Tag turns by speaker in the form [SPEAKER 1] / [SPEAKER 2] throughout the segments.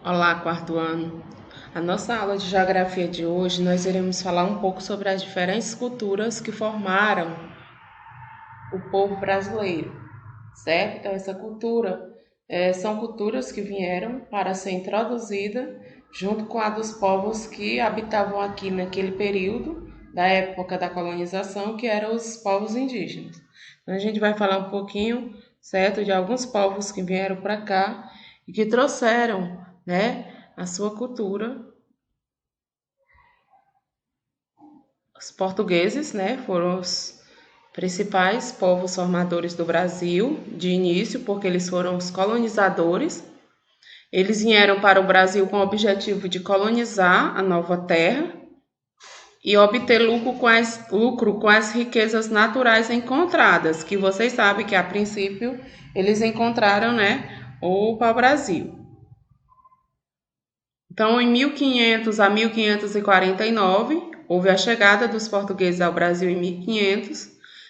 [SPEAKER 1] Olá, quarto ano. A nossa aula de geografia de hoje nós iremos falar um pouco sobre as diferentes culturas que formaram o povo brasileiro, certo? Então, essa cultura são culturas que vieram para ser introduzida junto com a dos povos que habitavam aqui naquele período da época da colonização, que eram os povos indígenas. Então, a gente vai falar um pouquinho, certo, de alguns povos que vieram para cá e que trouxeram, né, a sua cultura. Os portugueses, né, foram os principais povos formadores do Brasil de início, porque eles foram os colonizadores. Eles vieram para o Brasil com o objetivo de colonizar a nova terra e obter lucro com as riquezas naturais encontradas, que vocês sabem que a princípio eles encontraram, né, o pau-brasil. Então, em 1500 a 1549, houve a chegada dos portugueses ao Brasil em 1500,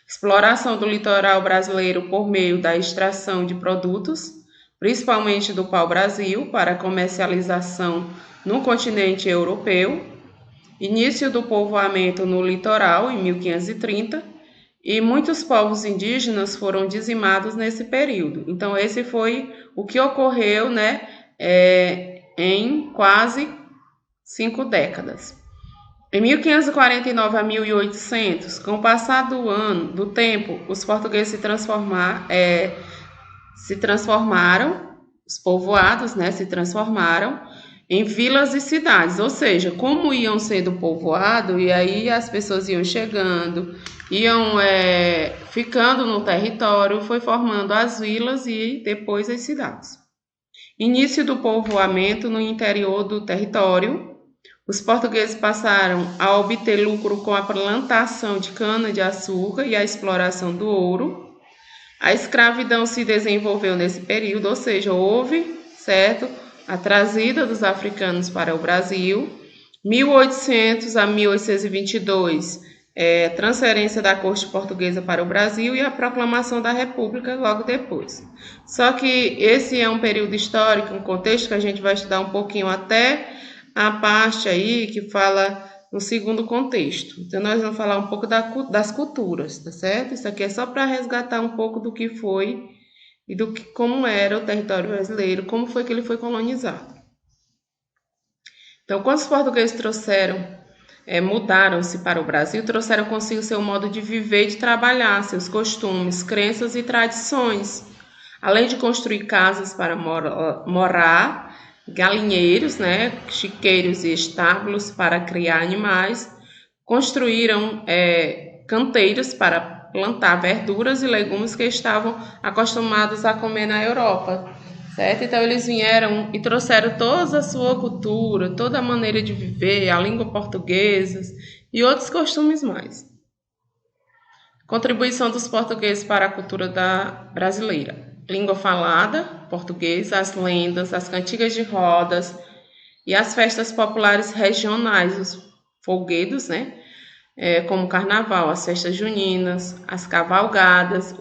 [SPEAKER 1] exploração do litoral brasileiro por meio da extração de produtos, principalmente do pau-brasil, para comercialização no continente europeu, início do povoamento no litoral em 1530, e muitos povos indígenas foram dizimados nesse período. Então, esse foi o que ocorreu, né, em quase 5 décadas. Em 1549 a 1800, com o passar do tempo, os portugueses se transformaram, os povoados, né, se transformaram em vilas e cidades, ou seja, como iam sendo povoados, e aí as pessoas iam chegando, iam ficando no território, foi formando as vilas e depois as cidades. Início do povoamento no interior do território. Os portugueses passaram a obter lucro com a plantação de cana-de-açúcar e a exploração do ouro. A escravidão se desenvolveu nesse período, ou seja, houve, certo, a trazida dos africanos para o Brasil. 1800 a 1822, transferência da corte portuguesa para o Brasil e a proclamação da República logo depois. Só que esse é um período histórico, um contexto que a gente vai estudar um pouquinho até a parte aí que fala no segundo contexto. Então, nós vamos falar um pouco das culturas, tá certo? Isso aqui é só para resgatar um pouco do que foi e como era o território brasileiro, como foi que ele foi colonizado. Então, quando os portugueses mudaram-se para o Brasil, trouxeram consigo seu modo de viver e de trabalhar, seus costumes, crenças e tradições, além de construir casas para morar, galinheiros, né, chiqueiros e estábulos para criar animais, construíram canteiros para plantar verduras e legumes que estavam acostumados a comer na Europa, certo? Então eles vieram e trouxeram toda a sua cultura, toda a maneira de viver, a língua portuguesa e outros costumes mais. Contribuição dos portugueses para a cultura brasileira. Língua falada, português, as lendas, as cantigas de rodas e as festas populares regionais, os folguedos, né? Como o carnaval, as festas juninas, as cavalgadas,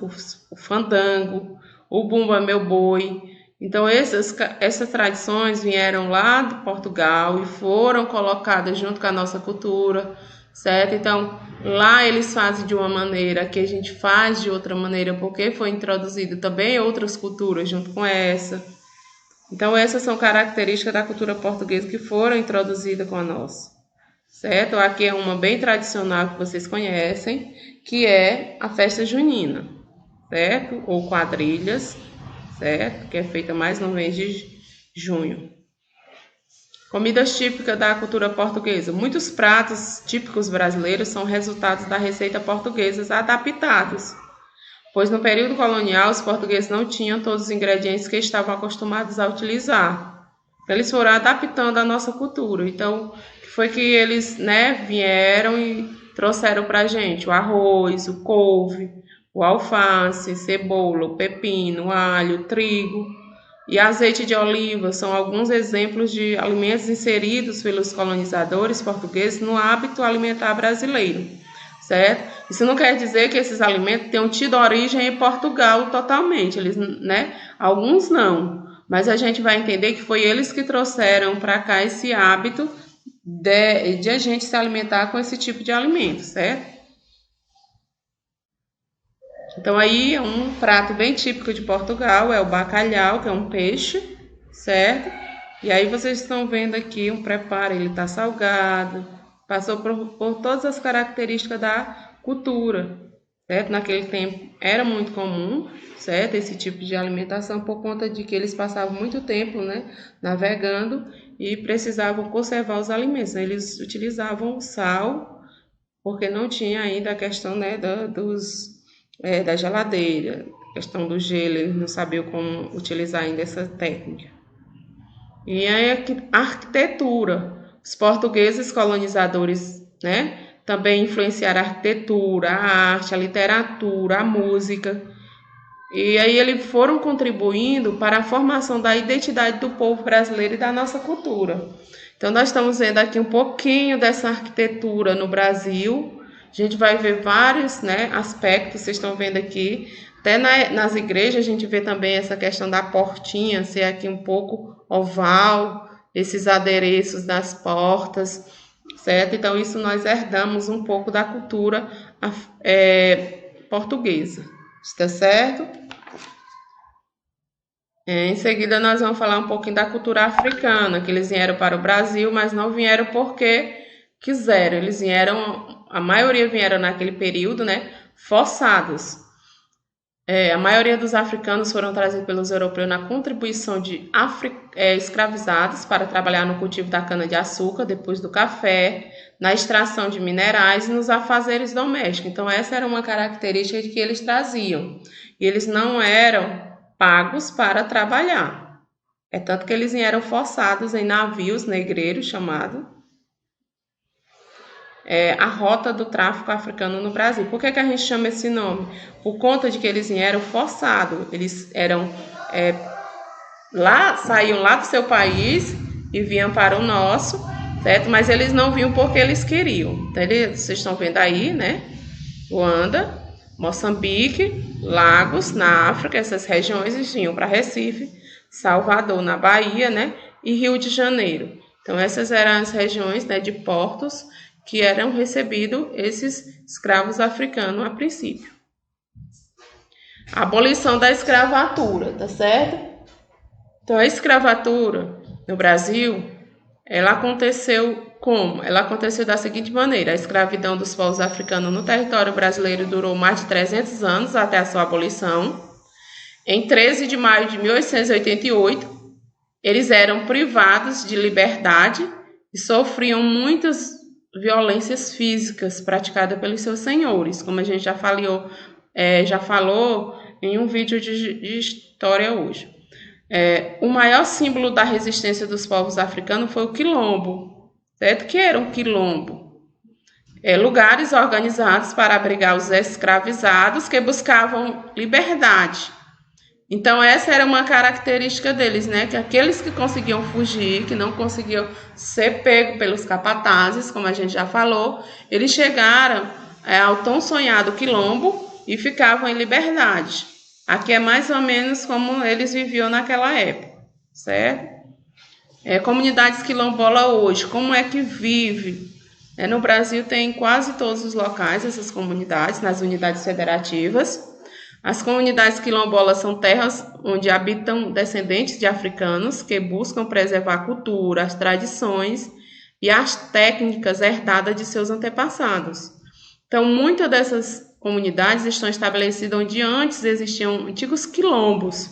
[SPEAKER 1] o fandango, o bumba meu boi. Então essas tradições vieram lá de Portugal e foram colocadas junto com a nossa cultura, certo? Então lá eles fazem de uma maneira, que a gente faz de outra maneira, porque foi introduzido também outras culturas junto com essa. Então essas são características da cultura portuguesa que foram introduzidas com a nossa, certo? Aqui é uma bem tradicional que vocês conhecem, que é a festa junina, certo? Ou quadrilhas, certo? Que é feita mais no mês de junho. Comidas típicas da cultura portuguesa. Muitos pratos típicos brasileiros são resultados da receita portuguesa adaptados, pois no período colonial os portugueses não tinham todos os ingredientes que estavam acostumados a utilizar. Eles foram adaptando a nossa cultura. Então, foi que eles, né, vieram e trouxeram para a gente o arroz, o couve, o alface, cebola, o pepino, o alho, o trigo e azeite de oliva. São alguns exemplos de alimentos inseridos pelos colonizadores portugueses no hábito alimentar brasileiro, certo? Isso não quer dizer que esses alimentos tenham tido origem em Portugal totalmente, eles, né? Alguns não, Mas a gente vai entender que foi eles que trouxeram para cá esse hábito de a gente se alimentar com esse tipo de alimento, certo? Então aí um prato bem típico de Portugal é o bacalhau, que é um peixe, certo? E aí vocês estão vendo aqui um preparo, ele está salgado, passou por todas as características da cultura, certo? Naquele tempo era muito comum, certo? Esse tipo de alimentação por conta de que eles passavam muito tempo, né, navegando e precisavam conservar os alimentos. Eles utilizavam o sal porque não tinha ainda a questão, né, da geladeira, questão do gelo, eles não sabiam como utilizar ainda essa técnica. E aí a arquitetura, os portugueses colonizadores, né, também influenciaram a arquitetura, a arte, a literatura, a música. E aí eles foram contribuindo para a formação da identidade do povo brasileiro e da nossa cultura. Então nós estamos vendo aqui um pouquinho dessa arquitetura no Brasil. A gente vai ver vários, né, aspectos, vocês estão vendo aqui. Até nas igrejas a gente vê também essa questão da portinha ser aqui um pouco oval, esses adereços das portas, certo? Então isso nós herdamos um pouco da cultura portuguesa, está certo? Em seguida nós vamos falar um pouquinho da cultura africana, que eles vieram para o Brasil, mas não vieram porque quiseram, eles vieram, a maioria vieram naquele período, né, forçados. A maioria dos africanos foram trazidos pelos europeus na contribuição de escravizados para trabalhar no cultivo da cana-de-açúcar, depois do café, na extração de minerais e nos afazeres domésticos. Então, essa era uma característica que eles traziam. E eles não eram pagos para trabalhar. É tanto que eles vieram forçados em navios negreiros, chamado a rota do tráfico africano no Brasil. Por que a gente chama esse nome? Por conta de que eles vieram forçados. Eles eram saíam lá do seu país e vinham para o nosso, certo? Mas eles não vinham porque eles queriam. Então, vocês estão vendo aí, né? Luanda, Moçambique, Lagos, na África, essas regiões, eles vinham para Recife, Salvador, na Bahia, né? E Rio de Janeiro. Então, essas eram as regiões, né, de portos que eram recebidos esses escravos africanos a princípio. A abolição da escravatura, tá certo? Então, a escravatura no Brasil, ela aconteceu como? Ela aconteceu da seguinte maneira: a escravidão dos povos africanos no território brasileiro durou mais de 300 anos até a sua abolição. Em 13 de maio de 1888, eles eram privados de liberdade e sofriam muitas violências físicas praticadas pelos seus senhores, como a gente já falou em um vídeo de história hoje. O maior símbolo da resistência dos povos africanos foi o quilombo, certo? Que era um quilombo? Lugares organizados para abrigar os escravizados que buscavam liberdade. Então, essa era uma característica deles, né? Que aqueles que conseguiam fugir, que não conseguiam ser pegos pelos capatazes, como a gente já falou, eles chegaram ao tão sonhado quilombo e ficavam em liberdade. Aqui é mais ou menos como eles viviam naquela época, certo? Comunidades quilombolas hoje, como é que vive? No Brasil tem quase todos os locais essas comunidades, nas unidades federativas. As comunidades quilombolas são terras onde habitam descendentes de africanos que buscam preservar a cultura, as tradições e as técnicas herdadas de seus antepassados. Então, muitas dessas comunidades estão estabelecidas onde antes existiam antigos quilombos,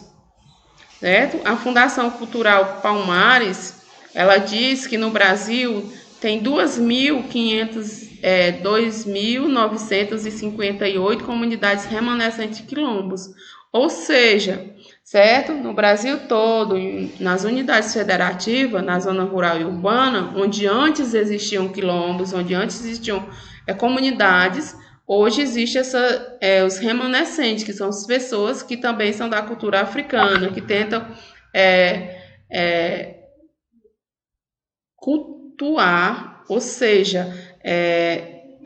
[SPEAKER 1] certo? A Fundação Cultural Palmares, ela diz que no Brasil tem 2.958 comunidades remanescentes de quilombos, ou seja, certo? No Brasil todo, nas unidades federativas, na zona rural e urbana, onde antes existiam quilombos, onde antes existiam comunidades, hoje existem os remanescentes, que são as pessoas que também são da cultura africana, que tentam cultuar, ou seja,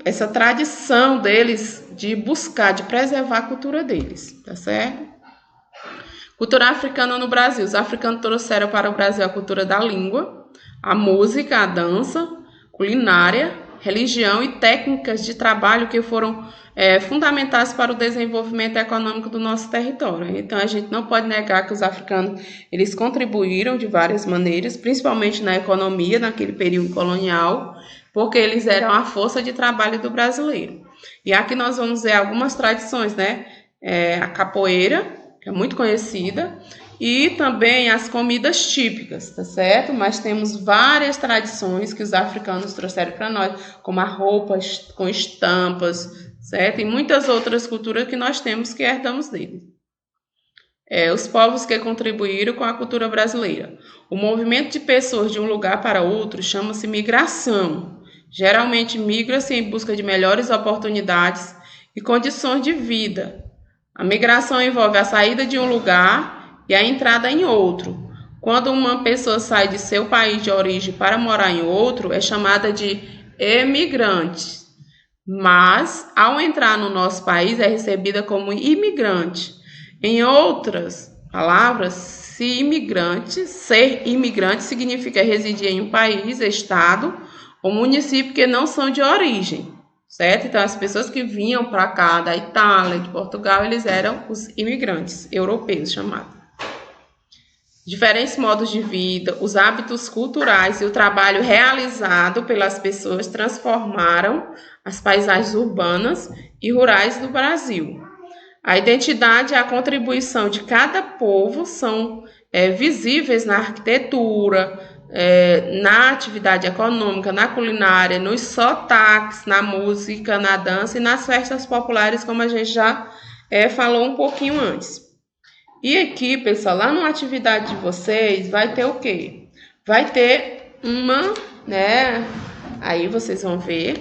[SPEAKER 1] essa tradição deles de buscar, de preservar a cultura deles, tá certo? Cultura africana no Brasil. Os africanos trouxeram para o Brasil a cultura da língua, a música, a dança, culinária, religião e técnicas de trabalho que foram fundamentais para o desenvolvimento econômico do nosso território. Então, a gente não pode negar que os africanos eles contribuíram de várias maneiras, principalmente na economia, naquele período colonial, porque eles eram a força de trabalho do brasileiro. E aqui nós vamos ver algumas tradições, né? A capoeira, que é muito conhecida, e também as comidas típicas, tá certo? Mas temos várias tradições que os africanos trouxeram para nós, como a roupa com estampas, certo? E muitas outras culturas que nós temos que herdamos deles. Os povos que contribuíram com a cultura brasileira. O movimento de pessoas de um lugar para outro chama-se migração. Geralmente migra-se em busca de melhores oportunidades e condições de vida. A migração envolve a saída de um lugar e a entrada em outro. Quando uma pessoa sai de seu país de origem para morar em outro, é chamada de emigrante. Mas, ao entrar no nosso país, é recebida como imigrante. Em outras palavras, ser imigrante significa residir em um país, estado ou município que não são de origem, certo? Então, as pessoas que vinham para cá da Itália, de Portugal, eles eram os imigrantes europeus chamados. Diferentes modos de vida, os hábitos culturais e o trabalho realizado pelas pessoas transformaram as paisagens urbanas e rurais do Brasil. A identidade e a contribuição de cada povo são visíveis na arquitetura, na atividade econômica, na culinária, nos sotaques, na música, na dança e nas festas populares, como a gente já falou um pouquinho antes. E aqui, pessoal, lá na atividade de vocês, vai ter o quê? Vai ter uma, né? Aí vocês vão ver.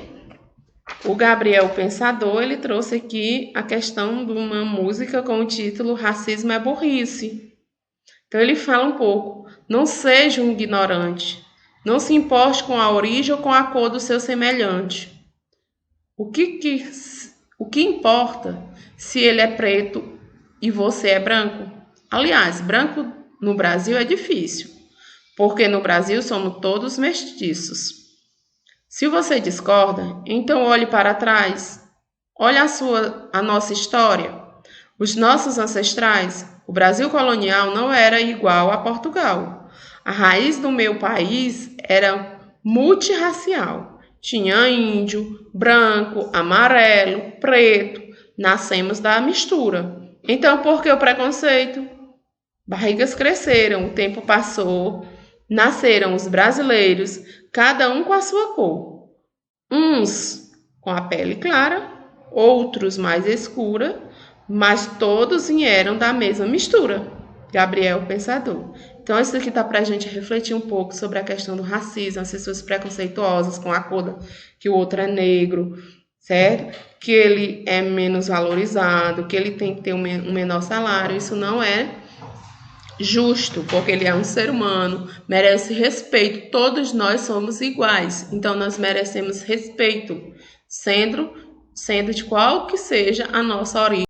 [SPEAKER 1] O Gabriel Pensador, ele trouxe aqui a questão de uma música com o título Racismo é Burrice. Então, ele fala um pouco. Não seja um ignorante. Não se importe com a origem ou com a cor do seu semelhante. O que importa se ele é preto e você é branco? Aliás, branco no Brasil é difícil, porque no Brasil somos todos mestiços. Se você discorda, então olhe para trás. Olhe a nossa história. Os nossos ancestrais, o Brasil colonial não era igual a Portugal. A raiz do meu país era multirracial. Tinha índio, branco, amarelo, preto. Nascemos da mistura. Então, por que o preconceito? Barrigas cresceram, o tempo passou, nasceram os brasileiros, cada um com a sua cor. Uns com a pele clara, outros mais escura, mas todos vieram da mesma mistura. Gabriel Pensador. Então, isso aqui está para a gente refletir um pouco sobre a questão do racismo, as pessoas preconceituosas com a cor que o outro é negro, certo? Que ele é menos valorizado, que ele tem que ter um menor salário. Isso não é justo, porque ele é um ser humano, merece respeito. Todos nós somos iguais, então nós merecemos respeito, sendo de qual que seja a nossa origem.